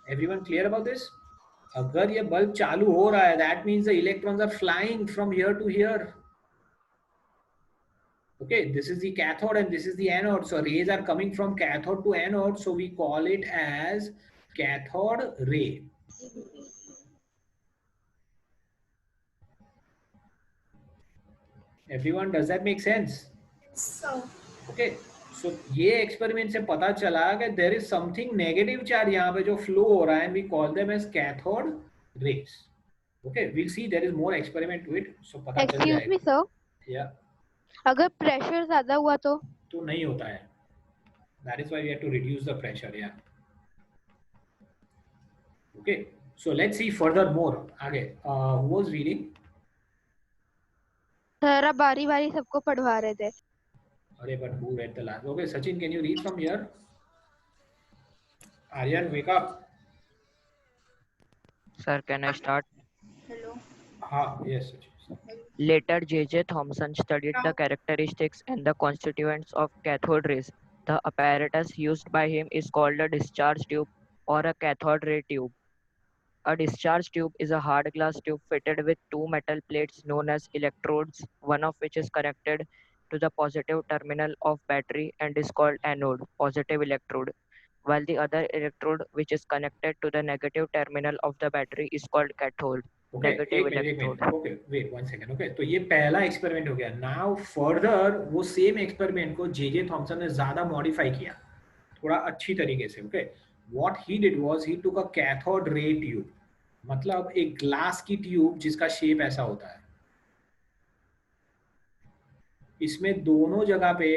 Everyone clear about this? अगर ये bulb चालू हो रहा है, that means the electrons are flying from here to here. Okay, this is the cathode and this is the anode. So rays are coming from cathode to anode. So we call it as cathode ray. Everyone, does that make sense? So Okay, so ये experiment से पता चला कि there is something negative charge यहाँ पे जो flow हो रहा है, and we call them as cathode rays. Okay, we'll see, there is more experiment to it, so पता चल एक्सक्यूज मी जाएगा. सर, Yeah, अगर प्रेशर ज्यादा हुआ तो नहीं होता है. That is why we have to reduce the pressure. Yeah. Okay, so let's see further more. आगे who was reading? सर आप बारी बारी सबको पढ़वा रहे थे. अरे but who read the last? Okay, Sachin, can you read from here? Aryan, wake up. Sir, can I start? hello. Yes, Sachin. Later, J.J. Thomson studied the characteristics and the constituents of cathode rays. The apparatus used by him is called a discharge tube or a cathode ray tube. A discharge tube is a hard glass tube fitted with two metal plates known as electrodes, one of which is connected to the positive terminal of battery and is called anode, positive electrode, while the other electrode, which is connected to the negative terminal of the battery, is called cathode. Okay, Negative एक minute. electrode. Okay, wait 1 second. Okay, तो ये पहला experiment हो गया. Now further वो same experiment को J Thomson ने ज्यादा मॉडिफाई किया, थोड़ा अच्छी तरीके से. Okay, what he did was he took a cathode ray tube, मतलब एक ग्लास की ट्यूब जिसका शेप ऐसा होता है. इसमें दोनों जगह पे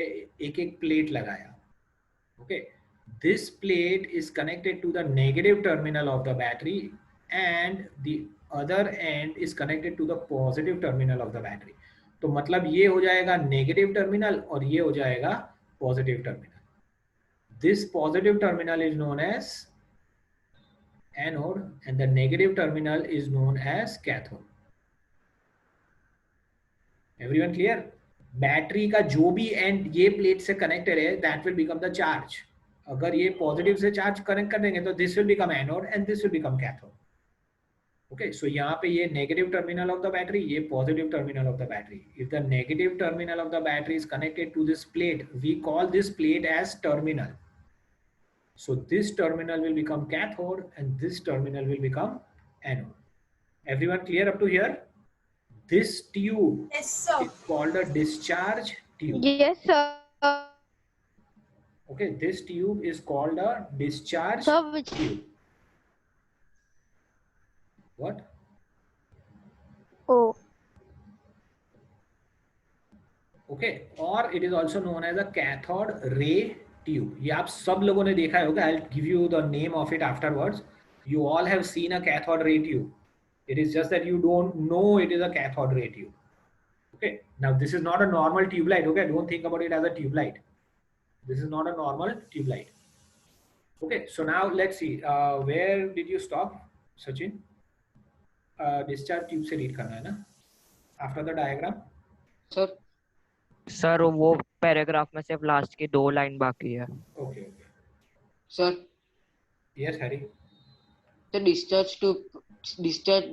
एक एक प्लेट लगाया. Okay, this plate is connected to the negative terminal of the battery and the other end is connected to the positive terminal of the battery. तो मतलब ये हो जाएगा नेगेटिव टर्मिनल और ये हो जाएगा positive terminal. This positive terminal is known as anode and the negative terminal is known as cathode. Everyone clear? Battery का जो भी एंड ये प्लेट से कनेक्टेड है, that will become the charge. अगर ये पॉजिटिव से चार्ज कनेक्ट कर देंगे तो this will become anode and this will become cathode. Okay, so यहाँ पे ये negative terminal of the battery, ये positive terminal of the battery. If the negative terminal of the battery is connected to this plate, we call this plate as terminal. So this terminal will become cathode and this terminal will become anode. Everyone clear up to here? This tube Yes, sir. is called a discharge tube. Yes sir. Okay, this tube is called a discharge Sir, which tube. What? oh Okay, or it is also known as a cathode ray tube. ये आप सब लोगों ने देखा होगा. I'll give you the name of it afterwards. You all have seen a cathode ray tube. It is just that you don't know it is a cathode ray tube. Okay, now this is not a normal tube light. Okay, don't think about it as a tube light. This is not a normal tube light. Okay, so now let's see. Where did you stop, Sachin? Discharge tube से read करना है ना? After the diagram. Sir वो paragraph में सिर्फ last की 2 line बाकी है. Okay, okay. Sir Yes, Harry. તો ડિસ્ચાર્જ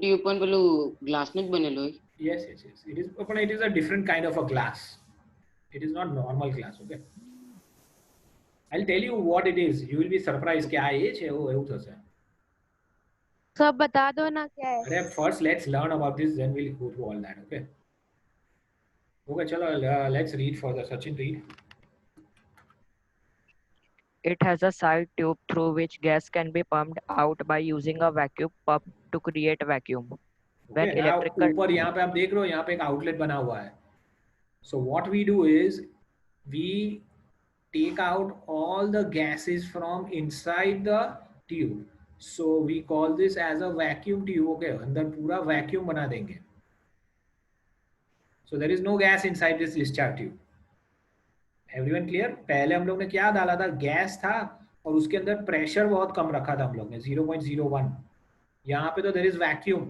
ટ્યુબ પણ પેલું ગ્લાસનું જ બનેલું હોય. Yes. It is, but it is a different kind of a glass. It is not normal glass. Okay. I'll tell you what it is. You will be surprised. क्या ये है वो એવું થશે. सब बता दो ना क्या है. अरे first let's learn about this, then we'll go through all that. Okay. Okay, चलो let's read further. Sachin, read. It has a side tube through which gas can be pumped out by using a vacuum pump to create vacuum. When Okay, now electrical ऊपर यहाँ पे आप देख रहे हो, यहाँ पे एक आउटलेट बना हुआ है. So what we do is we take out all the gases from inside the tube. So we call this as a vacuum tube. Okay, अंदर पूरा vacuum बना देंगे. So there is no gas inside this discharge tube. Everyone clear? पहले हम लोग ने क्या डाला था, गैस था और उसके अंदर प्रेशर बहुत कम रखा था हम लोग ने, 0.01. यहाँ पे तो there is vacuum.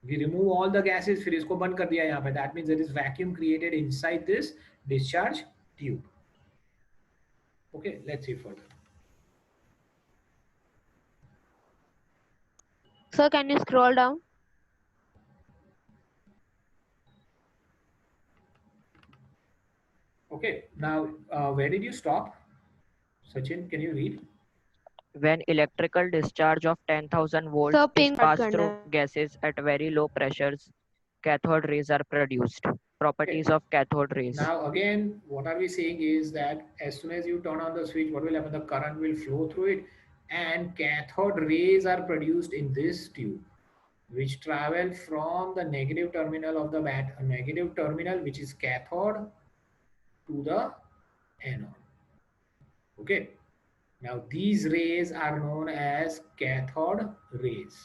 We remove all the gases, फिर इसको बंद कर दिया यहाँ पे. That means there is vacuum created inside this discharge tube. Okay, let's see further. Sir, can you scroll down? Okay, now where did you stop? Sachin, can you read? When electrical discharge of 10,000 volts Sir, is ping start passed करना through है. gases at very low pressures, cathode rays are produced. Okay. Properties of cathode rays. Now again, what are we saying is that as soon as you turn on the switch, what will happen? The current will flow through it, and cathode rays are produced in this tube, which travel from the negative terminal of the negative terminal, which is cathode, to the anode. Okay. Now these rays are known as cathode rays.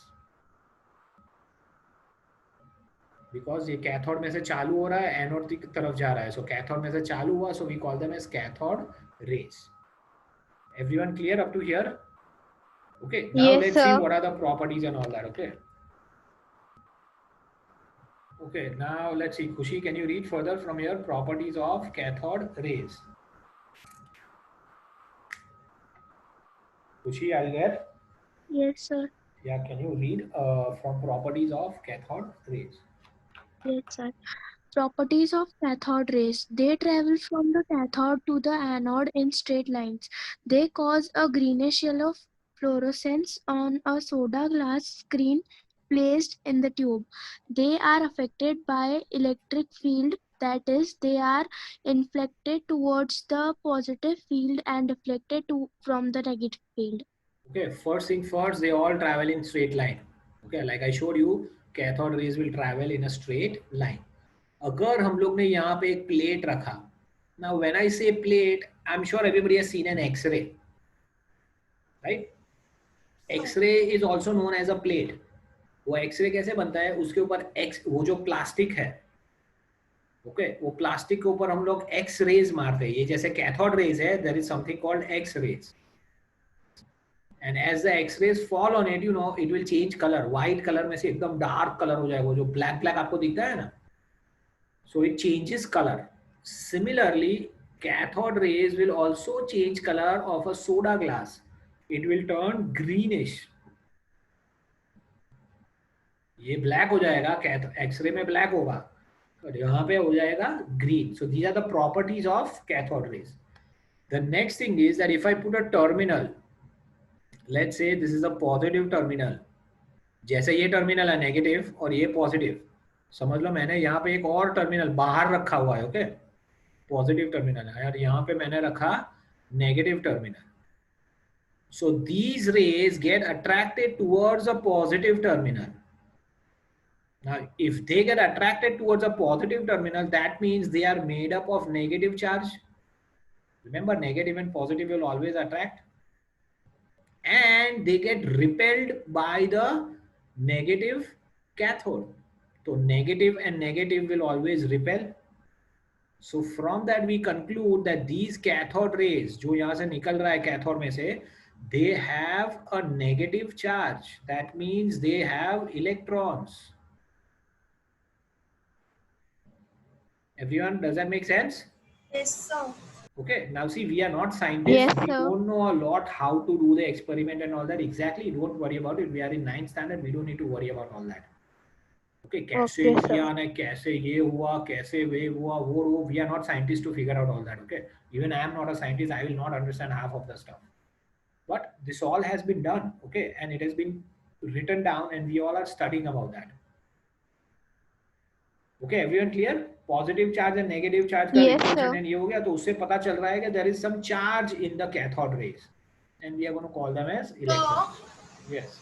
Because ये cathode में से चालू हो रहा है, anode की तरफ जा रहा है, सो कैथोड में से चालू हुआ, so we call them as cathode rays. Everyone clear up to here? Okay, now Yes, let's see sir. What are the properties and all that. Okay, okay, now let's see. Khushi, can you read further from your properties of cathode rays? Khushi, are you there? Yes, sir. Yeah, can you read from properties of cathode rays? Yes, sir. Properties of cathode rays. They travel from the cathode to the anode in straight lines. They cause a greenish yellow fluorescence on a soda glass screen placed in the tube. They are affected by electric field, that is, they are inflected towards the positive field and deflected from the negative field. Okay, first thing first, they all travel in straight line. Okay, like I showed you, cathode rays will travel in a straight line. अगर हम लोग ने यहाँ पे एक plate रखा, now when I say plate, I'm sure everybody has seen an X-ray, right? X-ray is also known as a plate. वो X-ray कैसे बनता है? उसके ऊपर वो जो प्लास्टिक है, ओके, वो प्लास्टिक के ऊपर हम लोग एक्स रेज मारते हैं. ये जैसे कैथोड रेज है, there is something called X rays. And as the X-rays fall on it, you know, it will change color. White color में से एकदम dark color हो जाएगा, वो जो black आपको दिखता है ना. So it changes color. Similarly, cathode rays will also change color of a soda glass. It will turn greenish. ये black हो जाएगा, X-ray में black होगा, और यहाँ पे हो जाएगा green. So these are the properties of cathode rays. The next thing is that if I put a terminal, let's say this is a positive terminal, जैसे ये टर्मिनल है नेगेटिव और ये पॉजिटिव, समझ लो मैंने यहाँ पे एक और टर्मिनल बाहर रखा हुआ है. ओके, पॉजिटिव टर्मिनल है और यहाँ पे मैंने रखा negative terminal. So these raise get attracted towards a positive terminal. Now, if they get attracted towards a positive terminal, that means they are made up of negative charge. Remember, negative and positive will always attract. And they get repelled by the negative cathode. So negative and negative will always repel. So from that we conclude that these cathode rays, जो यहाँ से निकल रहा है cathode में से, they have a negative charge. That means they have electrons. Everyone, does that make sense? Yes, sir. Okay, now see, we are not scientists. Yes, we sir. don't know a lot how to do the experiment and all that. Exactly, don't worry about it. We are in 9th standard. We don't need to worry about all that. Okay, कैसे Okay, sir. किया ना, कैसे ये हुआ, कैसे वे हुआ, वो. We are not scientists to figure out all that. Okay, even I am not a scientist. I will not understand half of the stuff. But this all has been done. Okay, and it has been written down, and we all are studying about that. Okay, everyone clear? Positive charge and negative charge का Yes, repulsion sir. and ये हो गया, तो उससे पता चल रहा है कि there is some charge in the cathode rays, and we are going to call them as electrons. Yes.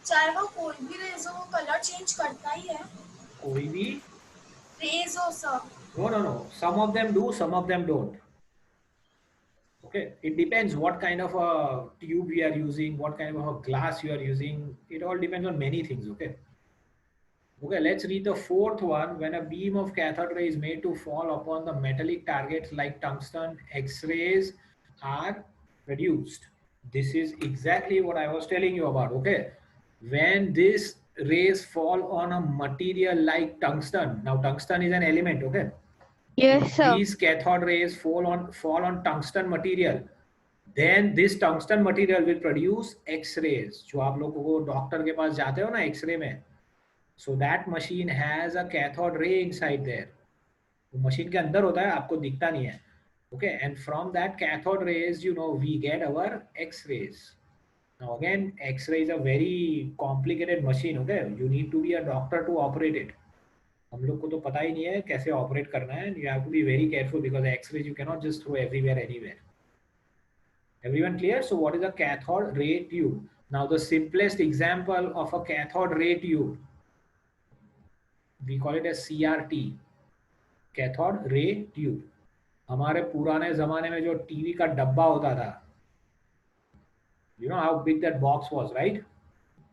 चाहे वो कोई भी रेज हो, वो कलर चेंज करता ही है. कोई भी रेज हो सब. no. Some of them do, some of them don't. Okay, it depends what kind of a tube we are using, what kind of a glass you are using. It all depends on many things. Okay. Okay, let's read the fourth one. When a beam of cathode ray is made to fall upon the metallic targets like tungsten, X-rays are produced. This is exactly what I was telling you about. Okay, when these rays fall on a material like tungsten, now tungsten is an element. Okay, Yes, sir. these cathode rays fall on tungsten material, Then this tungsten material will produce X-rays. जो आप लोगों को doctor के पास जाते हो ना x ray में, so that machine has a cathode ray inside there. वो मशीन के अंदर होता है, आपको दिखता नहीं है. Okay, and from that cathode rays, you know, we get our X-rays. Now again, X-ray is a very complicated machine. Okay, you need to be a doctor to operate it. हम लोग को तो पता ही नहीं है कैसे ऑपरेट करना है. You have to be very careful because X-rays you cannot just throw everywhere, anywhere. Everyone clear? So what is a cathode ray tube? Now the simplest example of a cathode ray tube, we call it as CRT, cathode ray tube. हमारे पुराने जमाने में जो TV का डब्बा होता था, you know how big that box was, right?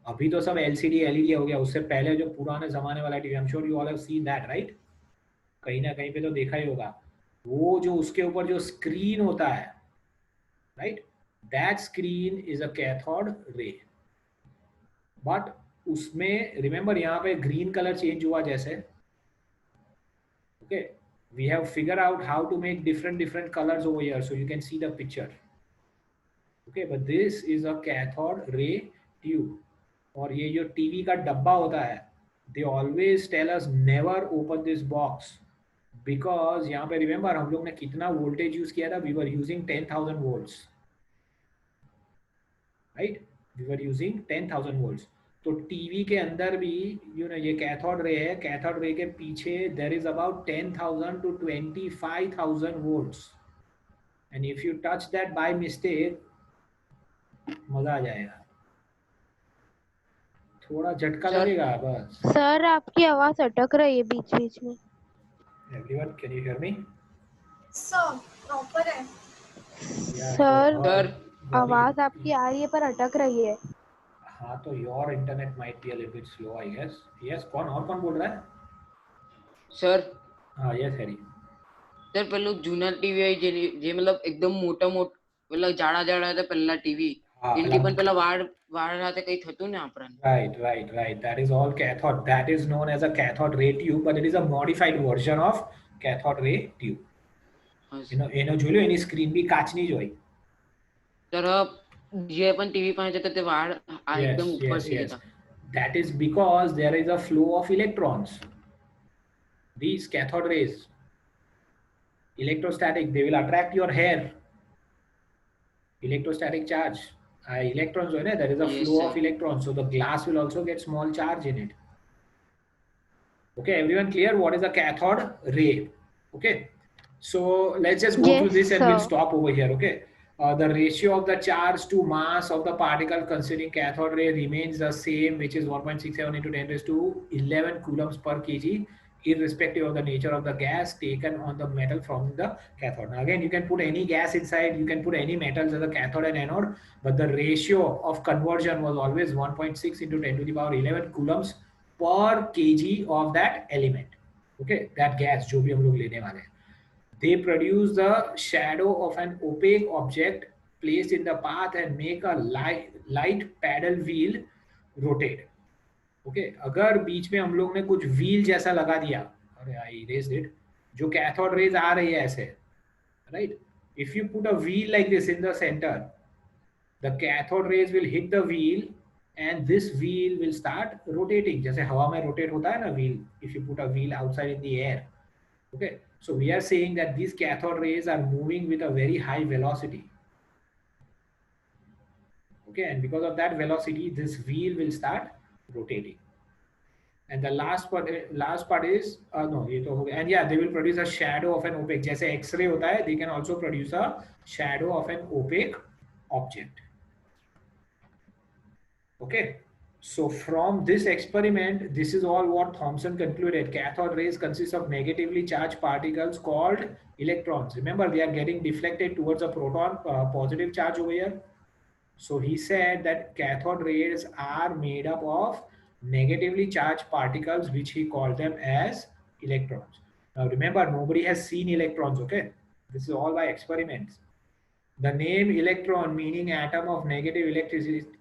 अभी तो सब LCD LED हो गया. उससे पहले जो पुराने जमाने वाला TV, I'm sure you all have seen that, right? कहीं ना कहीं पे तो देखा ही होगा. वो जो उसके ऊपर जो स्क्रीन होता है, right? That screen is a cathode ray. But उसमें remember यहाँ पे green color change हुआ जैसे. Okay, we have figured out how to make different colors over here, so you can see the picture. Okay, but this is a cathode ray tube. और ये जो TV का डब्बा होता है, they always tell us never open this box because यहाँ पे remember हम लोग ने कितना voltage use किया था? We were using 10,000 volts, right? We were using 10,000 volts. तो टीवी के अंदर भी you know ये कैथोड रे है. कैथोड रे के पीछे there is about 10,000 to 25,000 volts, and if you touch that by mistake, मजा आ जाएगा. थोड़ा झटका लगेगा बस. सर आपकी आवाज अटक रही है बीच बीच में. Everyone, can you hear me? Sir proper है. सर और आवाज आपकी आ रही है पर अटक रही है. हाँ तो your internet might be a little bit slow, I guess. Yes, कौन बोल रहा है? સર हाँ, yes Harry. સર પેલું જૂના ટીવી આવી જે મતલબ એકદમ મોટા પેલા જાડા હતા પેલા ટીવી એનથી પણ પેલા વાળ સાથે કઈ થતું ને આપણને. Right. That is all cathode. That is known as a cathode ray tube, but it is a modified version of cathode ray tube. એનો જોઈ લો, એની સ્ક્રીન બી કાચની જ હોય. સર જે પણ ટીવી પાસે જતા તે વાળ એકદમ ઉપર થઈ જતા. That is because there is a flow of electrons. These cathode rays, electrostatic, they will attract your hair. Electrostatic charge. Electrons, there is a Yes, flow sir. of electrons, so the glass will also get small charge in it. Okay, everyone clear what is a cathode ray? Okay, so let's just go Yes, through this and we'll sir. stop over here. Okay, the ratio of the charge to mass of the particle considering cathode ray remains the same, which is 1.67 into 10 raised to 11 coulombs per kg, irrespective of the nature of the gas taken on the metal from the cathode. Now again, you can put any gas inside, you can put any metals as a cathode and anode, but the ratio of conversion was always 1.6 into 10 to the power 11 coulombs per kg of that element. Okay, that gas जो भी हम लोग लेने वाले हैं. They produce the shadow of an opaque object placed in the path and make a light paddle wheel rotate. Okay, अगर बीच में हम लोग ने कुछ व्हील जैसा लगा दिया, अरे I erased it, जो कैथोड रेज आ रही है ऐसे, right? If you put a wheel like this in the center, the cathode rays will hit the wheel and this wheel will start rotating. जैसे हवा में rotate होता है ना wheel, if you put a wheel outside in the air. Okay, so we are saying that these cathode rays are moving with a very high velocity. Okay, and because of that velocity, this wheel will start rotating. And the last part is no, ये तो हो गया. And yeah, they will produce a shadow of an opaque. जैसे X-ray होता है, they can also produce a shadow of an opaque object. Okay. So from this experiment, this is all what Thomson concluded. Cathode rays consist of negatively charged particles called electrons. Remember, they are getting deflected towards a proton, positive charge over here. So he said that cathode rays are made up of negatively charged particles, which he called them as electrons. Now remember, nobody has seen electrons, okay? This is all by experiments. The name electron, meaning atom of negative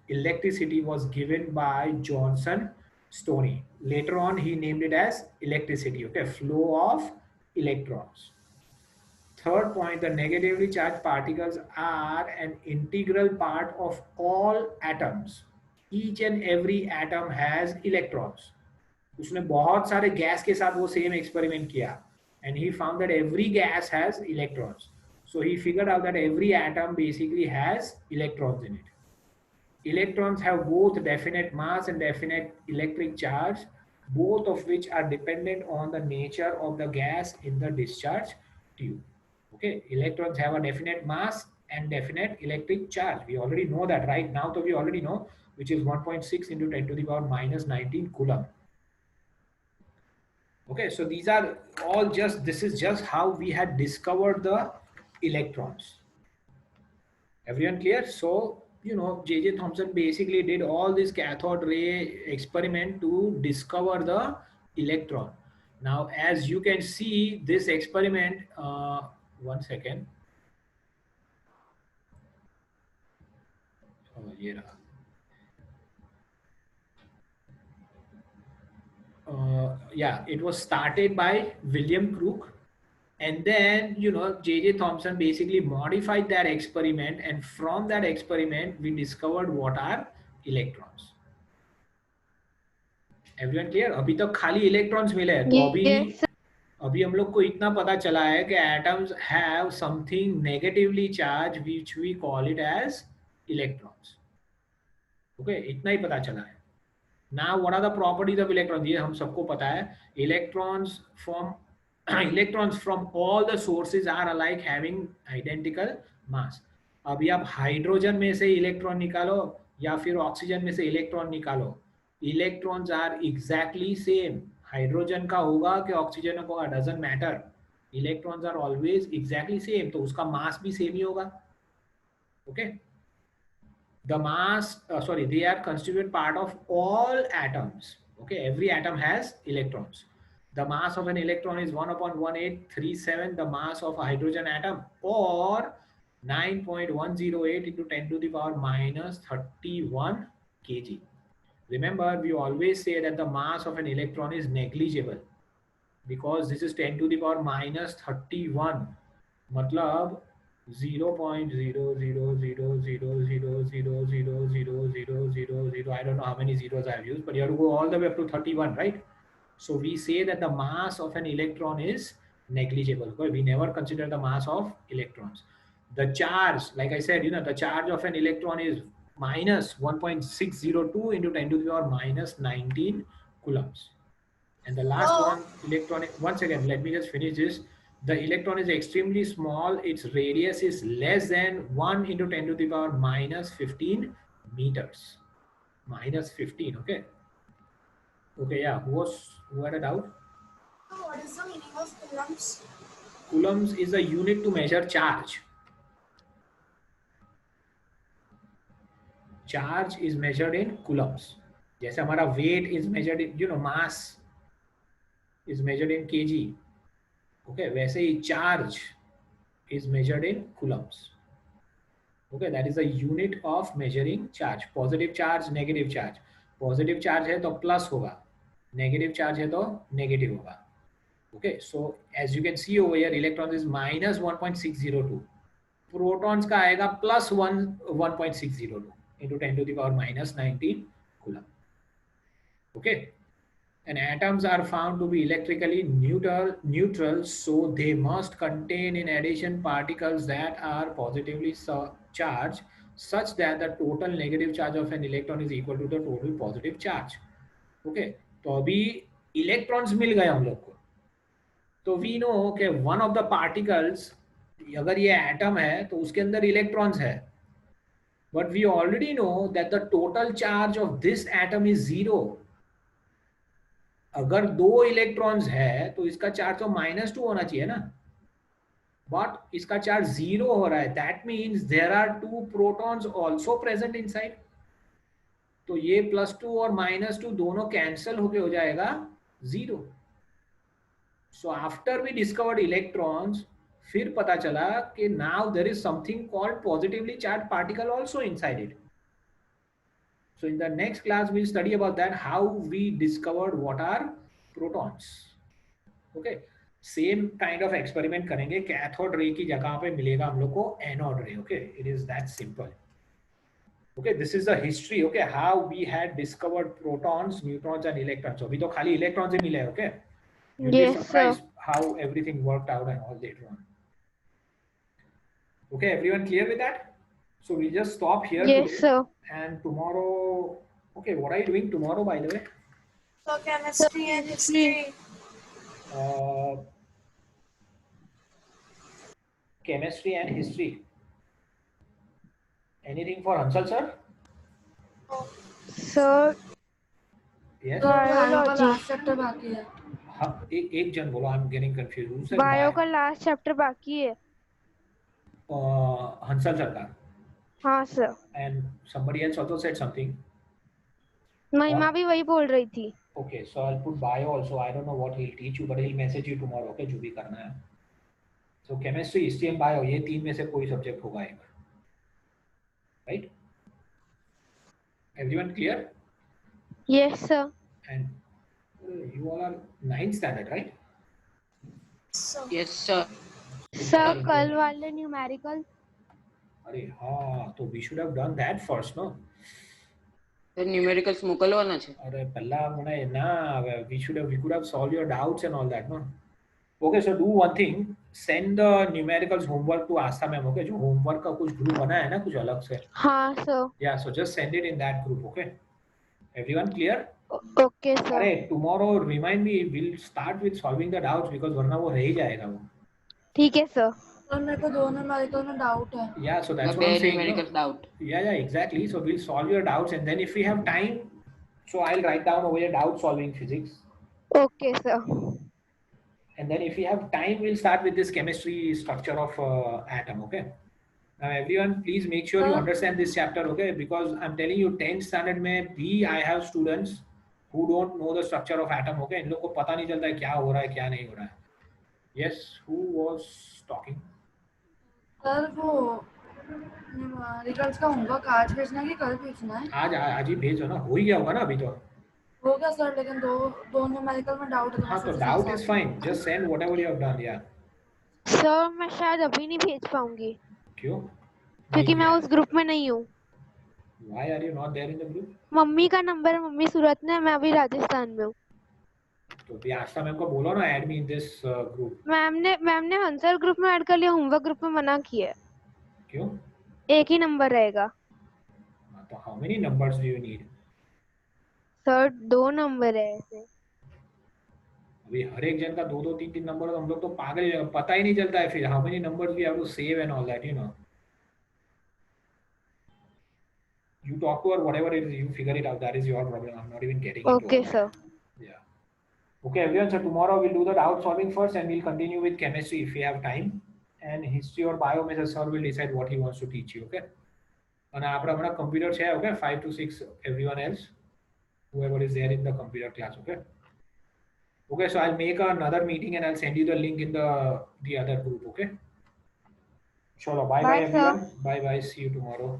electricity, was given by Johnson Stoney. Later on, he named it as electricity, okay? Flow of electrons. third point, the negatively charged particles are an integral part of all atoms. Each and every atom has electrons. उसने बहुत सारे gas के साथ वो same experiment किया and he found that every gas has electrons. So he figured out that every atom basically has electrons in it. Electrons have both definite mass and definite electric charge, both of which are dependent on the nature of the gas in the discharge tube. Okay, electrons have a definite mass and definite electric charge. We already know that right now, so we already know, which is 1.6 into 10 to the power minus 19 coulomb. Okay, so these are all just, this is just how we had discovered the electrons. Everyone clear? So, you know, J.J. Thomson basically did all this cathode ray experiment to discover the electron. Now, as you can see, this experiment, one second. Oh, yeah. Yeah, it was started by William Crook. And then, you know, J.J. Thomson basically modified that experiment. And from that experiment, we discovered what are electrons. Everyone clear? अभी तक खाली electrons मिले हैं, तो अभी हम लोग को इतना पता चला है कि atoms have something negatively charged, which we call it as electrons. Okay, इतना ही पता चला है. Now, what are the properties of electrons? ये हम सबको पता है. Electrons from all the sources are alike, having identical mass. अभी आप हाइड्रोजन में से इलेक्ट्रॉन निकालो या फिर ऑक्सीजन में से इलेक्ट्रॉन निकालो, electrons are exactly same. Hydrogen का होगा कि ऑक्सीजन का होगा, doesn't matter. Electrons are always exactly same, तो उसका मास भी सेम ही होगा. Okay. The mass, they are constituent part of all atoms. Okay, every atom has electrons. The mass of an electron is 1/1837 the mass of a hydrogen atom, or 9.108 into 10 to the power minus 31 kg. Remember, we always say that the mass of an electron is negligible because this is 10 to the power minus 31. मतलब 0.00000000000. I don't know how many zeros I have used, but you have to go all the way up to 31, right? So we say that the mass of an electron is negligible, because we never consider the mass of electrons. The charge, like I said, you know, the charge of an electron is minus 1.602 into 10 to the power minus 19 coulombs. And the last one, electron, once again, let me just finish this. The electron is extremely small. Its radius is less than 1 into 10 to the power minus 15 meters. Minus 15, okay? Okay, yeah, who had a doubt? What is the meaning of coulombs? Coulombs is a unit to measure charge. Charge is measured in coulombs. जैसे हमारा weight is measured in, you know, mass is measured in kg. Okay, वैसे ही charge is measured in coulombs. Okay, that is a unit of measuring charge. Positive charge, negative charge. Positive charge है तो plus होगा. Negative charge है तो negative होगा. Okay, so as you can see over here, electrons is minus 1.602. Protons का आएगा plus 1.602 into 10 to the power minus 19 coulomb. Okay. And atoms are found to be electrically neutral, so they must contain in addition particles that are positively charged, such that the total negative charge of an electron is equal to the total positive charge. Okay, तो अभी electrons मिल गए हम लोग को, तो we know कि one of the particles, अगर ये atom है तो उसके अंदर electrons है, but we already know that the total charge of this atom is 0. अगर 2 इलेक्ट्रॉन्स है तो इसका चार्ज तो -2 होना चाहिए ना, बट इसका चार्ज 0 हो रहा है. That means there are 2 protons also present inside. तो ये +2 और -2 दोनों कैंसिल होके हो जाएगा 0. So after we discovered electrons, फिर पता चला कि now there is something called positively charge particle also inside it. So in the next class, we'll study about that, how we discovered what are protons. Okay. Same kind of experiment करेंगे, cathode ray की जगह पे मिलेगा हम लोग को anode रे. Okay, it is that simple. Okay, this is the history. Okay, how we had discovered protons, neutrons and electrons. So, अभी तो खाली electrons ही मिले. Okay, you'll be Yes, surprised how everything worked out and all later on. Okay, everyone clear with that? So we'll just stop here Yes, today. sir. And tomorrow, okay, what are you doing tomorrow, by the way? So chemistry and history. Chemistry and history. Anything for Hansal sir? Sir, Yes. biology. Last chapter बाकी है. हाँ, एक जन बोलो. I'm getting confused. Who said bio का last chapter बाकी है. Hansal sir का. हाँ sir. And somebody else also said something. महिमा भी वही बोल रही थी. Okay, so I'll put bio also. I don't know what he'll teach you, but he'll message you tomorrow. Okay, जो भी करना है. So chemistry, history and bio, ये तीन में से कोई subject होगा एक. Right? Everyone clear? Yes, sir. And you all are 9th standard, right? So Yes, sir. Sir कल वाले न्यूमेरिकल. अरे हाँ, तो we should have done that first, no? Sir, numericals મોકલવાના છે. અરે પહેલા મને ના, we could have solved your doubts and all that, no? Okay, so do one thing, send the numericals homework to Asta ma'am. Okay, जो homework का कुछ group बना है ना कुछ अलग से. हाँ sir. Yeah, so just send it in that group. Okay, everyone clear? Okay, sir. अरे tomorrow remind me, we'll start with solving the doubts because वरना वो रह ही जाएगा वो. ठीक है सर. और मेरे को दोनों न्यूमेरिकल में डाउट है. Yeah, so that's what બે I'm saying. numerical No? doubt. Yeah, exactly. So we'll solve your doubts and then if we have time, so I'll write down over your doubt solving physics. Okay, sir. And then if we have time, we'll start with this chemistry structure of atom. Okay. Now everyone, please make sure you understand this chapter. Okay, because I'm telling you, 10th standard में भी I have students who don't know the structure of atom. Okay, इन लोग को पता नहीं चलता है क्या हो रहा है क्या नहीं हो रहा है. Yes, who was talking? Sir वो न्यूमेरिकल्स का होमवर्क आज भेजना है कि कल भेजना है? आज ही भेजो ना, हो ही गया होगा ना अभी तो. हो गया सर, लेकिन दो न्यूमेरिकल में डाउट है. हाँ तो doubt is fine. Just send whatever you have done. Yeah. Sir मैं शायद अभी नहीं भेज पाऊंगी क्यों? क्योंकि मैं उस ग्रुप में नहीं हूँ. Why are you not there in the group? Mummy का नंबर है, मम्मी सूरत में, मैं अभी राजस्थान में हूँ. तो भी आस्था मैम को बोलो ना add me in this group. Ma'am ने हंसर ग्रुप में ऐड कर लिया, होमवर्क ग्रुप में मना किया. क्यों? एक ही नंबर रहेगा. तो how many numbers do you need? Sir 2 number है ऐसे. अभी हर एक जन का 2 3 नंबर, तो हम लोग तो पागल ही हैं, पता ही नहीं चलता है फिर how many numbers we have to save and all that, you know. You talk to her, whatever it is, you figure it out. That is your problem. I'm not even getting into Okay, all sir. that. Yeah. Okay, everyone. So tomorrow we'll do the doubt solving first, and we'll continue with chemistry if we have time. And history or bio, Mr. Sir will decide what he wants to teach you. Okay. And આપણે હમણાં computer છે. Okay, 5 to 6. Everyone else, whoever is there in the computer class. Okay. Okay. So I'll make another meeting and I'll send you the link in the other group. Okay. Sure. Bye bye Bye, sir. everyone. Bye bye. See you tomorrow.